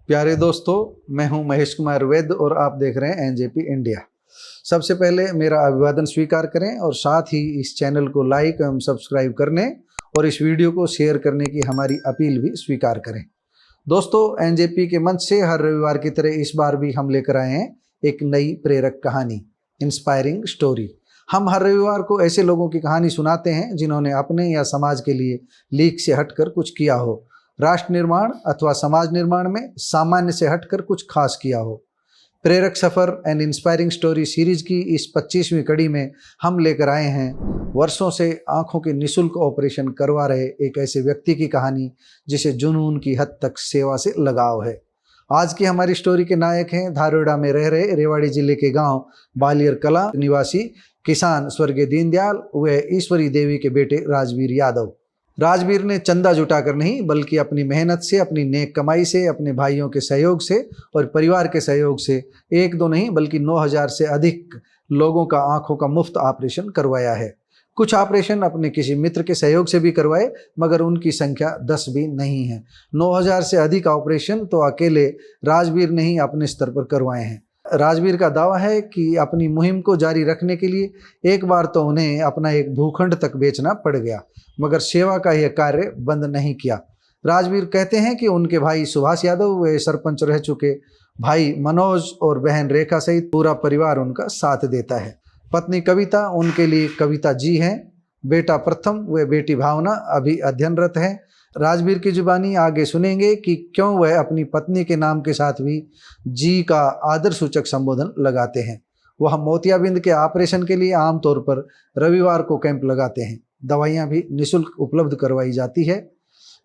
प्यारे दोस्तों, मैं हूं महेश कुमार वैद और आप देख रहे हैं एनजेपी इंडिया। सबसे पहले मेरा अभिवादन स्वीकार करें और साथ ही इस चैनल को लाइक एवं सब्सक्राइब करने और इस वीडियो को शेयर करने की हमारी अपील भी स्वीकार करें। दोस्तों, एनजेपी के मंच से हर रविवार की तरह इस बार भी हम लेकर आए हैं एक नई प्रेरक कहानी, इंस्पायरिंग स्टोरी। हम हर रविवार को ऐसे लोगों की कहानी सुनाते हैं जिन्होंने अपने या समाज के लिए लीक से हटकर कुछ किया हो, राष्ट्र निर्माण अथवा समाज निर्माण में सामान्य से हटकर कुछ खास किया हो। प्रेरक सफ़र एंड इंस्पायरिंग स्टोरी सीरीज की इस 25वीं कड़ी में हम लेकर आए हैं वर्षों से आंखों के निःशुल्क ऑपरेशन करवा रहे एक ऐसे व्यक्ति की कहानी जिसे जुनून की हद तक सेवा से लगाव है। आज की हमारी स्टोरी के नायक हैं धारोड़ा में रह रहे रेवाड़ी जिले के गांव बालियर कला निवासी किसान स्वर्गीय दीनदयाल व ईश्वरी देवी के बेटे राजवीर यादव। राजवीर ने चंदा जुटाकर नहीं बल्कि अपनी मेहनत से, अपनी नेक कमाई से, अपने भाइयों के सहयोग से और परिवार के सहयोग से एक दो नहीं बल्कि 9,000 से अधिक लोगों का आंखों का मुफ्त ऑपरेशन करवाया है। कुछ ऑपरेशन अपने किसी मित्र के सहयोग से भी करवाए, मगर उनकी संख्या 10 भी नहीं है। 9,000 से अधिक ऑपरेशन तो अकेले राजवीर ने ही अपने स्तर पर करवाए हैं। राजवीर का दावा है कि अपनी मुहिम को जारी रखने के लिए एक बार तो उन्हें अपना एक भूखंड तक बेचना पड़ गया, मगर सेवा का यह कार्य बंद नहीं किया। राजवीर कहते हैं कि उनके भाई सुभाष यादव वे सरपंच रह चुके भाई मनोज और बहन रेखा सहित पूरा परिवार उनका साथ देता है। पत्नी कविता उनके लिए कविता जी हैं, बेटा प्रथम व बेटी भावना अभी अध्ययनरत हैं। राजवीर की जुबानी आगे सुनेंगे कि क्यों वह अपनी पत्नी के नाम के साथ भी जी का आदर सूचक संबोधन लगाते हैं। वह मोतियाबिंद के ऑपरेशन के लिए आमतौर पर रविवार को कैंप लगाते हैं। दवाइयाँ भी निःशुल्क उपलब्ध करवाई जाती है।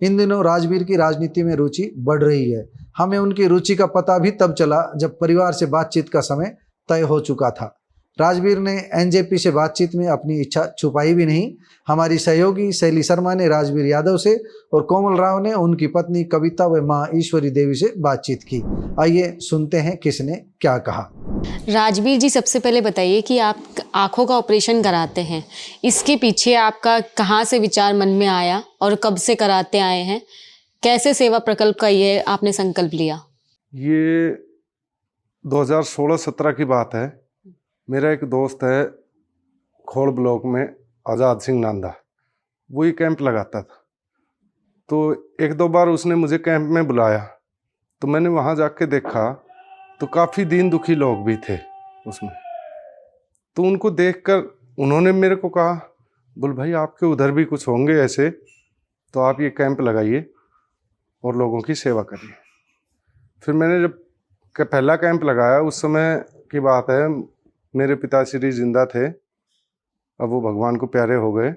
इन दिनों राजवीर की राजनीति में रुचि बढ़ रही है। हमें उनकी रुचि का पता भी तब चला जब परिवार से बातचीत का समय तय हो चुका था। राजवीर ने एनजेपी से बातचीत में अपनी इच्छा छुपाई भी नहीं। हमारी सहयोगी शैली शर्मा ने राजवीर यादव से और कोमल राव ने उनकी पत्नी कविता व मां ईश्वरी देवी से बातचीत की। आइए सुनते हैं किसने क्या कहा। राजवीर जी, सबसे पहले बताइए कि आप आंखों का ऑपरेशन कराते हैं, इसके पीछे आपका कहाँ से विचार मन में आया और कब से कराते आए हैं? कैसे सेवा प्रकल्प का ये आपने संकल्प लिया? ये 2016-17 की बात है। मेरा एक दोस्त है खोड़ ब्लॉक में, आज़ाद सिंह नांदा, वही कैंप लगाता था। तो एक दो बार उसने मुझे कैंप में बुलाया, तो मैंने वहाँ जाके देखा तो काफ़ी दीन दुखी लोग भी थे उसमें। तो उनको देखकर उन्होंने मेरे को कहा, बोल भाई आपके उधर भी कुछ होंगे ऐसे, तो आप ये कैंप लगाइए और लोगों की सेवा करिए। फिर मैंने जब पहला कैंप लगाया, उस समय की बात है, मेरे पिताश्री जिंदा थे, अब वो भगवान को प्यारे हो गए।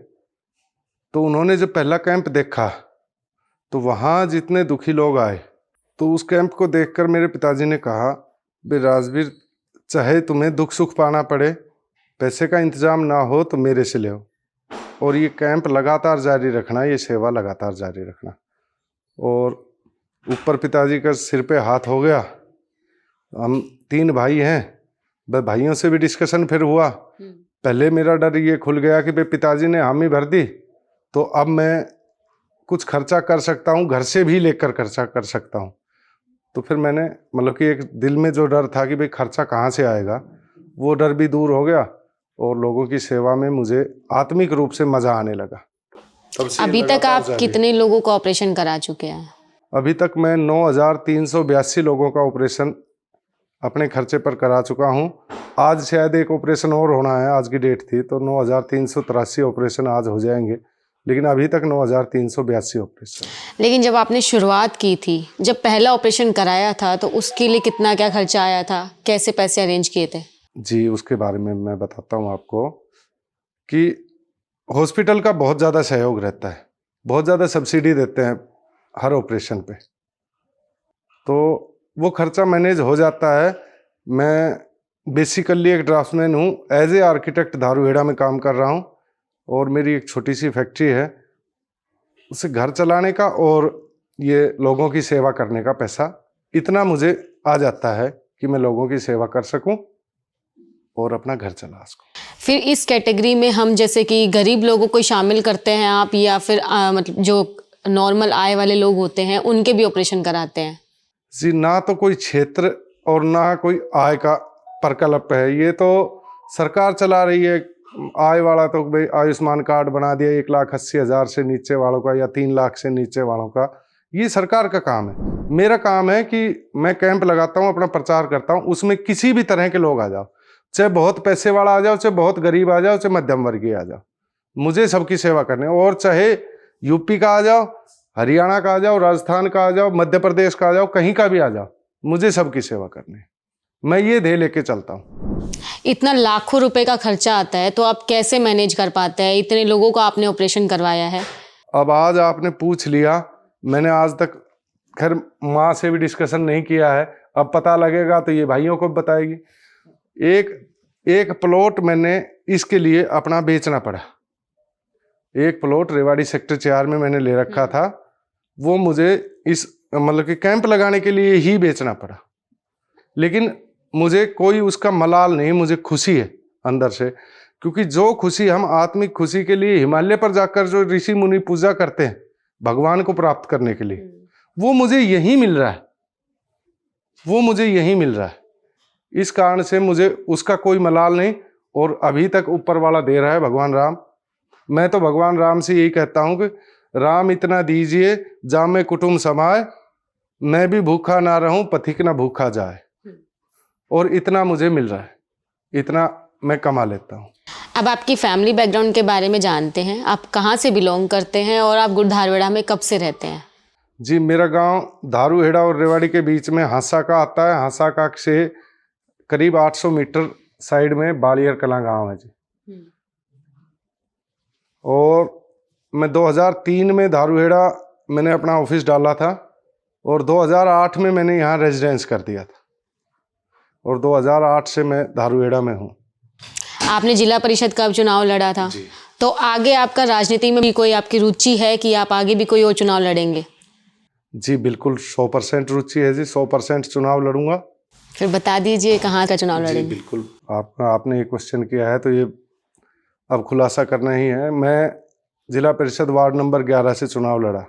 तो उन्होंने जब पहला कैंप देखा तो वहाँ जितने दुखी लोग आए, तो उस कैंप को देखकर मेरे पिताजी ने कहा, बे राजवीर, चाहे तुम्हें दुख सुख पाना पड़े, पैसे का इंतज़ाम ना हो तो मेरे से ले आओ, और ये कैंप लगातार जारी रखना, ये सेवा लगातार जारी रखना। और ऊपर पिताजी का सिर पे हाथ हो गया। हम 3 भाई हैं, भाइयों से भी डिस्कशन फिर हुआ। पहले मेरा डर ये खुल गया कि भाई पिताजी ने हामी भर दी तो अब मैं कुछ खर्चा कर सकता हूँ, घर से भी लेकर खर्चा कर सकता हूँ। तो फिर मैंने मतलब कि एक दिल में जो डर था कि भाई खर्चा कहाँ से आएगा, वो डर भी दूर हो गया और लोगों की सेवा में मुझे आत्मिक रूप से मज़ा आने लगा। अभी तक आप कितने लोगों का ऑपरेशन करा चुके हैं? अभी तक मैं 9,382 लोगों का ऑपरेशन अपने खर्चे पर करा चुका हूँ। आज शायद एक ऑपरेशन और होना है, आज की डेट थी, तो 9,383 ऑपरेशन आज हो जाएंगे, लेकिन अभी तक 9,382 ऑपरेशन। लेकिन जब आपने शुरुआत की थी, जब पहला ऑपरेशन कराया था, तो उसके लिए कितना क्या खर्चा आया था, कैसे पैसे अरेंज किए थे? जी, उसके बारे में मैं बताता हूँ आपको कि हॉस्पिटल का बहुत ज़्यादा सहयोग रहता है, बहुत ज़्यादा सब्सिडी देते हैं हर ऑपरेशन पे, तो वो खर्चा मैनेज हो जाता है। मैं बेसिकली एक ड्राफ्ट्समैन हूँ, एज ए आर्किटेक्ट धारूहेड़ा में काम कर रहा हूँ, और मेरी एक छोटी सी फैक्ट्री है। उसे घर चलाने का और ये लोगों की सेवा करने का पैसा इतना मुझे आ जाता है कि मैं लोगों की सेवा कर सकूं और अपना घर चला सको। फिर इस कैटेगरी में हम जैसे कि गरीब लोगों को शामिल करते हैं आप, या फिर मतलब जो नॉर्मल आय वाले लोग होते हैं उनके भी ऑपरेशन कराते हैं? जी, ना तो कोई क्षेत्र और ना कोई आय का प्रकल्प है, ये तो सरकार चला रही है। आय वाला तो भाई आयुष्मान कार्ड बना दिया 1,80,000 से नीचे वालों का या 3 लाख से नीचे वालों का, ये सरकार का काम है। मेरा काम है कि मैं कैंप लगाता हूँ, अपना प्रचार करता हूँ, उसमें किसी भी तरह के लोग आ जाओ, चाहे बहुत पैसे वाला आ जाओ, चाहे बहुत गरीब आ जाओ, चाहे मध्यम वर्गीय आ जाओ, मुझे सबकी सेवा करनी है। और चाहे यूपी का आ जाओ, हरियाणा का आ जाओ, राजस्थान का आ जाओ, मध्य प्रदेश का आ जाओ, कहीं का भी आ जाओ, मुझे सबकी सेवा करनी है। मैं ये ध्येय लेके चलता हूँ। इतना लाखों रुपए का खर्चा आता है तो आप कैसे मैनेज कर पाते हैं? इतने लोगों का आपने ऑपरेशन करवाया है। अब आज आपने पूछ लिया, मैंने आज तक खैर माँ से भी डिस्कशन नहीं किया है, अब पता लगेगा तो ये भाइयों को बताएगी। एक प्लॉट मैंने इसके लिए अपना बेचना पड़ा। एक प्लॉट रेवाड़ी सेक्टर 4 में मैंने ले रखा था, वो मुझे इस मतलब कि कैंप लगाने के लिए ही बेचना पड़ा। लेकिन मुझे कोई उसका मलाल नहीं, मुझे खुशी है अंदर से, क्योंकि जो खुशी हम आत्मिक खुशी के लिए हिमालय पर जाकर जो ऋषि मुनि पूजा करते हैं भगवान को प्राप्त करने के लिए, वो मुझे यही मिल रहा है, वो मुझे यही मिल रहा है। इस कारण से मुझे उसका कोई मलाल नहीं, और अभी तक ऊपर वाला दे रहा है भगवान राम। मैं तो भगवान राम से यही कहता हूँ कि राम इतना दीजिए जामे कुटुंब समाए, मैं भी भूखा ना रहूं पथिक ना भूखा जाए। और इतना मुझे मिल रहा है, इतना मैं कमा लेता हूँ। अब आपकी फैमिली बैकग्राउंड के बारे में जानते हैं। आप कहाँ से बिलोंग करते हैं और आप गुड़धारवेड़ा में कब से रहते हैं? जी, मेरा गांव धारूहेड़ा और रेवाड़ी के बीच में हासाका आता है। हासाका से करीब 800 मीटर साइड में बालियर कलां गांव है जी। और मैं 2003 में धारूहेड़ा मैंने अपना ऑफिस डाला था, और 2008 में मैंने यहाँ रेजिडेंस कर दिया था, और 2008 से मैं धारूहेड़ा में हूँ। आपने जिला परिषद का चुनाव लड़ा था, तो आगे आपका राजनीति में भी कोई आपकी रुचि है कि आप आगे भी कोई और चुनाव लड़ेंगे? जी बिल्कुल, 100% रुचि है जी, 100% चुनाव लड़ूंगा। फिर बता दीजिए कहाँ का चुनाव जी लड़ेंगे? बिल्कुल, आपने ये क्वेश्चन किया है तो ये अब खुलासा करना ही है। मैं जिला परिषद वार्ड नंबर 11 से चुनाव लड़ा,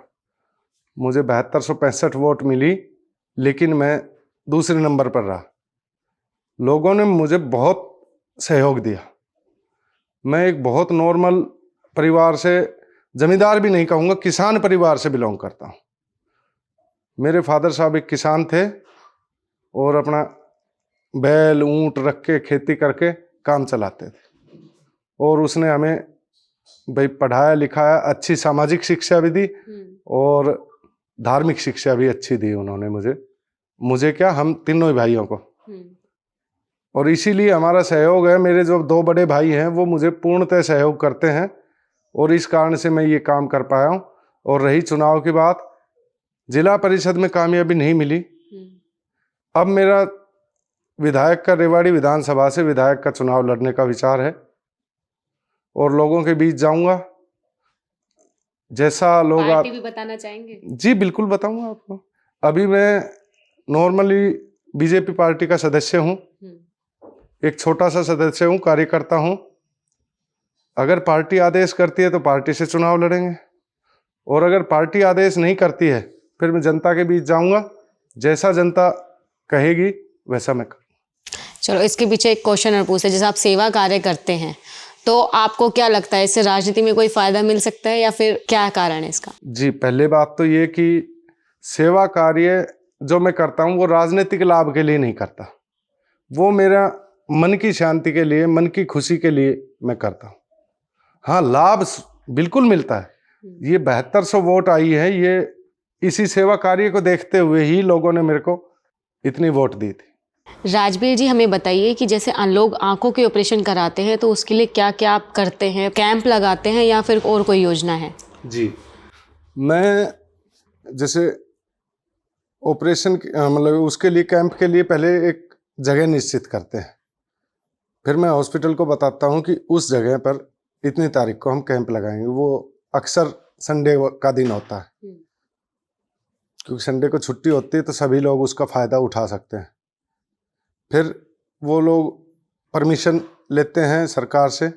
मुझे 7265 वोट मिली, लेकिन मैं दूसरे नंबर पर रहा। लोगों ने मुझे बहुत सहयोग दिया। मैं एक बहुत नॉर्मल परिवार से, जमींदार भी नहीं कहूँगा, किसान परिवार से बिलोंग करता हूँ। मेरे फादर साहब एक किसान थे, और अपना बैल ऊंट रख के खेती करके काम चलाते थे, और उसने हमें भाई पढ़ाया लिखाया, अच्छी सामाजिक शिक्षा भी दी और धार्मिक शिक्षा भी अच्छी दी उन्होंने मुझे क्या, हम तीनों ही भाइयों को। और इसीलिए हमारा सहयोग है। मेरे जो 2 बड़े भाई हैं वो मुझे पूर्णतः सहयोग करते हैं, और इस कारण से मैं ये काम कर पाया हूँ। और रही चुनाव की बात, जिला परिषद में कामयाबी नहीं मिली। अब मेरा विधायक का, रेवाड़ी विधानसभा से विधायक का चुनाव लड़ने का विचार है, और लोगों के बीच जाऊंगा। जैसा लोग पार्टी भी बताना चाहेंगे? जी बिल्कुल बताऊंगा आपको। अभी मैं नॉर्मली बीजेपी पार्टी का सदस्य हूँ, एक छोटा सा सदस्य हूँ, कार्यकर्ता हूँ। अगर पार्टी आदेश करती है तो पार्टी से चुनाव लड़ेंगे, और अगर पार्टी आदेश नहीं करती है फिर मैं जनता के बीच जाऊंगा, जैसा जनता कहेगी वैसा मैं करूँगा। चलो, इसके पीछे एक क्वेश्चन और पूछते हैं। जैसे आप सेवा कार्य करते हैं, तो आपको क्या लगता है इससे राजनीति में कोई फायदा मिल सकता है, या फिर क्या कारण है इसका? जी, पहले बात तो ये कि सेवा कार्य जो मैं करता हूँ वो राजनीतिक लाभ के लिए नहीं करता, वो मेरा मन की शांति के लिए, मन की खुशी के लिए मैं करता हूँ। हाँ, लाभ बिल्कुल मिलता है। ये 7200 वोट आई है, ये इसी सेवा कार्य को देखते हुए ही लोगों ने मेरे को इतनी वोट दी थी। राजबीर जी, हमें बताइए कि जैसे लोग आंखों के ऑपरेशन कराते हैं तो उसके लिए क्या क्या आप करते हैं? कैंप लगाते हैं या फिर और कोई योजना है? जी, मैं जैसे ऑपरेशन मतलब उसके लिए, कैंप के लिए पहले एक जगह निश्चित करते हैं, फिर मैं हॉस्पिटल को बताता हूँ कि उस जगह पर इतनी तारीख को हम कैंप लगाएंगे। वो अक्सर संडे का दिन होता है, क्योंकि संडे को छुट्टी होती है तो सभी लोग उसका फ़ायदा उठा सकते हैं। फिर वो लोग परमिशन लेते हैं सरकार से।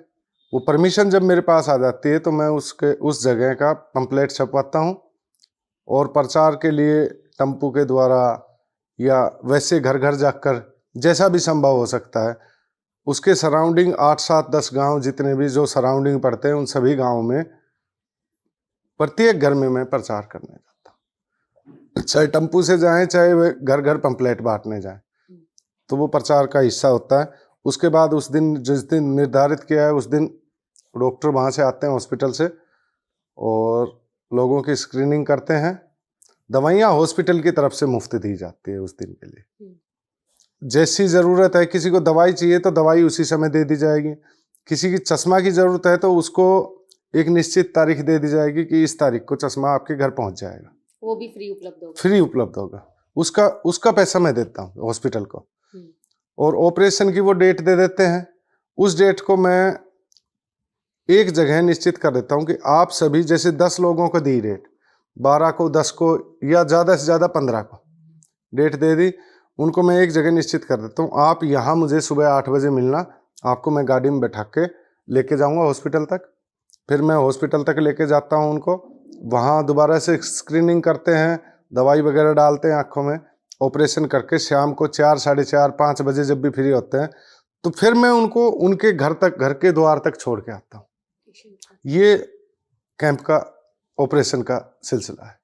वो परमिशन जब मेरे पास आ जाती है तो मैं उस जगह का पम्पलेट छपवाता हूँ और प्रचार के लिए टेम्पू के द्वारा या वैसे घर घर जाकर जैसा भी संभव हो सकता है, उसके सराउंडिंग 8, 7, 10 गांव जितने भी जो सराउंडिंग पड़ते हैं उन सभी गांवों में प्रत्येक घर में मैं प्रचार करने जाता हूँ। चाहे टेम्पू से जाएं, चाहे वे घर घर पम्पलेट बांटने जाएं, तो वो प्रचार का हिस्सा होता है। उसके बाद उस दिन जिस दिन निर्धारित किया है उस दिन डॉक्टर वहाँ से आते हैं हॉस्पिटल से और लोगों की स्क्रीनिंग करते हैं। दवाइयाँ हॉस्पिटल की तरफ से मुफ्त दी जाती है उस दिन के लिए। जैसी ज़रूरत है, किसी को दवाई चाहिए तो दवाई उसी समय दे दी जाएगी, किसी की चश्मा की ज़रूरत है तो उसको एक निश्चित तारीख दे दी जाएगी कि इस तारीख को चश्मा आपके घर पहुंच जाएगा, वो भी फ्री उपलब्ध होगा। फ्री उपलब्ध होगा। उसका पैसा मैं देता हूँ हॉस्पिटल को। और ऑपरेशन की वो डेट दे देते हैं। उस डेट को मैं एक जगह निश्चित कर देता हूँ कि आप सभी, जैसे 10 लोगों को दी डेट, 12 को, 10 को या ज़्यादा से ज़्यादा 15 को डेट दे दी, उनको मैं एक जगह निश्चित कर देता हूँ। आप यहाँ मुझे सुबह 8 बजे मिलना, आपको मैं गाड़ी में बैठा के लेके जाऊँगा हॉस्पिटल तक। फिर मैं हॉस्पिटल तक लेके जाता हूँ उनको, वहाँ दोबारा से स्क्रीनिंग करते हैं, दवाई वगैरह डालते हैं आँखों में, ऑपरेशन करके शाम को 4, 4:30, 5 बजे जब भी फ्री होते हैं तो फिर मैं उनको उनके घर के द्वार तक छोड़ के आता हूँ। ये कैंप का ऑपरेशन का सिलसिला है।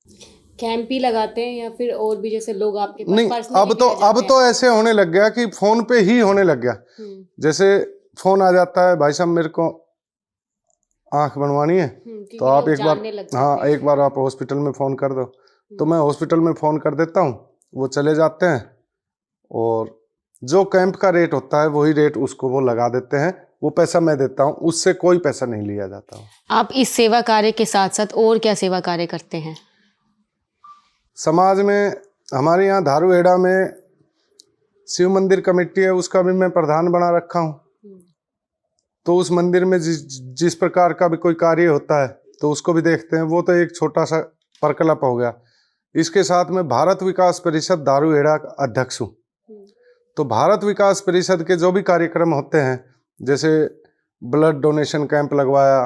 कैंप ही लगाते हैं या फिर और भी जैसे लोग आपके पास नहीं, personally अब भी आ जाते तो ऐसे होने लग गया कि फोन पे ही होने लग गया। हैं? जैसे फोन आ जाता है, भाई साहब मेरे को आंख बनवानी है क्योंकि तो आप लोग एक बार, जानने लग जाते हाँ, हैं। एक बार आप हॉस्पिटल में फ़ोन कर दो, तो मैं हॉस्पिटल में फ़ोन कर देता हूँ, वो चले जाते हैं और जो कैंप का रेट होता है वही रेट उसको वो लगा देते हैं। वो पैसा मैं देता हूँ, उससे कोई पैसा नहीं लिया जाता। आप इस सेवा कार्य के साथ साथ और क्या सेवा कार्य करते हैं? समाज में हमारे यहाँ धारूहेड़ा में शिव मंदिर कमेटी है, उसका भी मैं प्रधान बना रखा हूँ। तो उस मंदिर में जिस प्रकार का भी कोई कार्य होता है तो उसको भी देखते हैं। वो तो एक छोटा सा प्रकल्प हो गया। इसके साथ में भारत विकास परिषद धारूहेड़ा का अध्यक्ष हूँ। तो भारत विकास परिषद के जो भी कार्यक्रम होते हैं, जैसे ब्लड डोनेशन कैंप लगवाया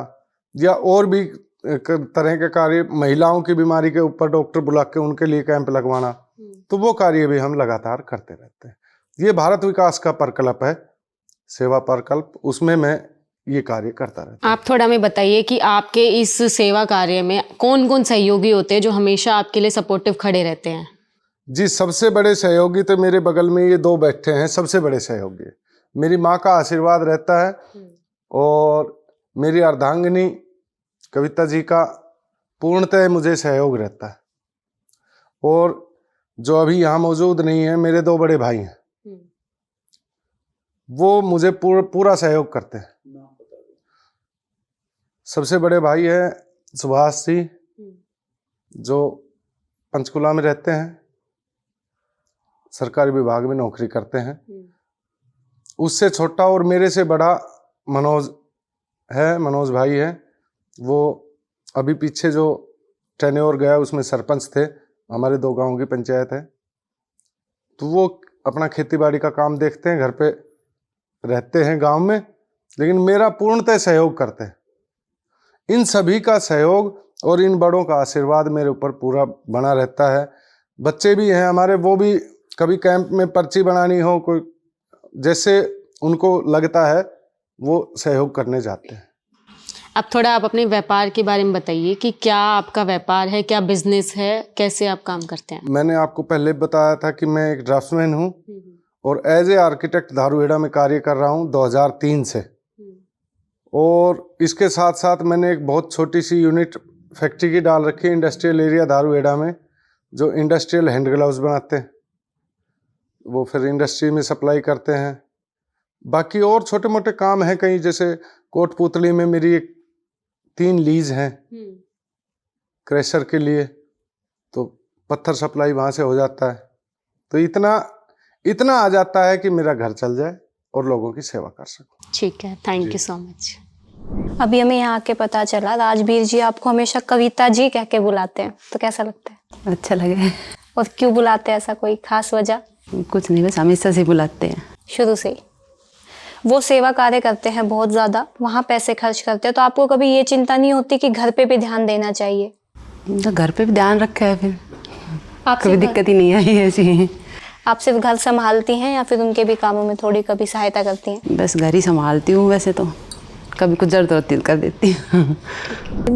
या और भी तरह के कार्य, महिलाओं की बीमारी के ऊपर डॉक्टर बुला के उनके लिए कैंप लगवाना, तो वो कार्य भी हम लगातार करते रहते हैं। ये भारत विकास का प्रकल्प है, सेवा प्रकल्प, उसमें मैं ये कार्य करता रहता हूँ। आप थोड़ा हमें बताइए कि आपके इस सेवा कार्य में कौन कौन सहयोगी होते हैं जो हमेशा आपके लिए सपोर्टिव खड़े रहते हैं? जी, सबसे बड़े सहयोगी तो मेरे बगल में ये 2 बैठे हैं, सबसे बड़े सहयोगी। मेरी माँ का आशीर्वाद रहता है और मेरी अर्धांगिनी कविता जी का पूर्णतः मुझे सहयोग रहता है। और जो अभी यहाँ मौजूद नहीं है, मेरे 2 बड़े भाई हैं, वो मुझे पूरा सहयोग करते हैं। सबसे बड़े भाई है सुभाष जी, जो पंचकुला में रहते हैं, सरकारी विभाग में नौकरी करते हैं। उससे छोटा और मेरे से बड़ा मनोज भाई है। वो अभी पीछे जो टेन्योर गया उसमें सरपंच थे, हमारे 2 गांव की पंचायत है। तो वो अपना खेती बाड़ी का काम देखते हैं, घर पे रहते हैं गांव में, लेकिन मेरा पूर्णतः सहयोग करते हैं। इन सभी का सहयोग और इन बड़ों का आशीर्वाद मेरे ऊपर पूरा बना रहता है। बच्चे भी हैं हमारे, वो भी कभी कैंप में पर्ची बनानी हो, कोई जैसे उनको लगता है वो सहयोग करने जाते हैं। अब थोड़ा आप अपने व्यापार के बारे में बताइए कि क्या आपका व्यापार है, क्या बिजनेस है, कैसे आप काम करते हैं? मैंने आपको पहले बताया था कि मैं एक ड्राफ्ट्समैन हूँ और एज ए आर्किटेक्ट धारूहेड़ा में कार्य कर रहा हूँ 2003 से। और इसके साथ साथ मैंने एक बहुत छोटी सी यूनिट फैक्ट्री की डाल रखी है इंडस्ट्रियल एरिया धारूहेड़ा में, जो इंडस्ट्रियल हैंड ग्लव्स बनाते हैं, वो फिर इंडस्ट्री में सप्लाई करते हैं। बाकी और छोटे मोटे काम हैं कहीं, जैसे कोटपुतली में मेरी एक 3 लीज हैं क्रैशर के लिए, तो पत्थर सप्लाई वहाँ से हो जाता है। तो इतना आ जाता है कि मेरा घर चल जाए और लोगों की सेवा कर सकूं। ठीक है, थैंक यू सो मच। अभी हमें यहाँ आके पता चला राजवीर जी आपको हमेशा कविता जी कह के बुलाते हैं, तो कैसा लगता है? अच्छा लगे। और क्यों बुलाते हैं, ऐसा कोई खास वजह? कुछ नहीं, बस हमेशा से बुलाते हैं। शुरू से ही? वो सेवा कार्य करते हैं बहुत ज़्यादा, वहाँ पैसे खर्च करते हैं, तो आपको कभी ये चिंता नहीं होती कि घर पे भी ध्यान देना चाहिए? तो घर पे भी ध्यान रखा है, फिर आप कभी दिक्कत ही नहीं आई ऐसी। आप सिर्फ घर संभालती हैं या फिर उनके भी कामों में थोड़ी कभी सहायता करती हैं? बस घर ही संभालती हूँ वैसे तो, कभी कुछ जरूरत होती है तो कर देती हूँ।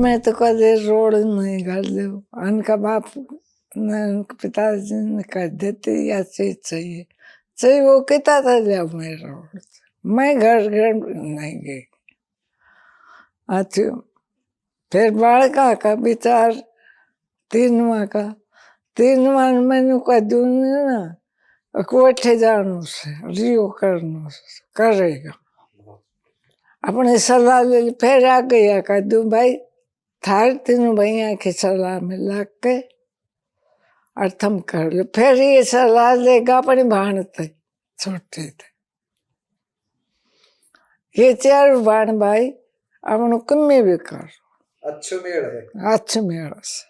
मैं तो कदे रोड नहीं कर दे, उनका बाप ने उनके पिताजी ने कर देते या चीज चाहिए चाहिए वो कहता था जब मैं रोड मैं घर नहीं गई। अच्छा फिर बालका का विचार तीनवा मैंने कह दूंगी ना कोठे जाने से रियो करने से करेगा अपने सलाह ले ली। फिर आ गया कह दूं भाई थार तीनों भैया की सलाह में लग के और थम कर लो। फिर ये सलाह लेगा अपने भाणते छोटे थे ये चार भाण भाई अपन कमी भी कर अच्छो मेड़ है। अच्छा मेरा से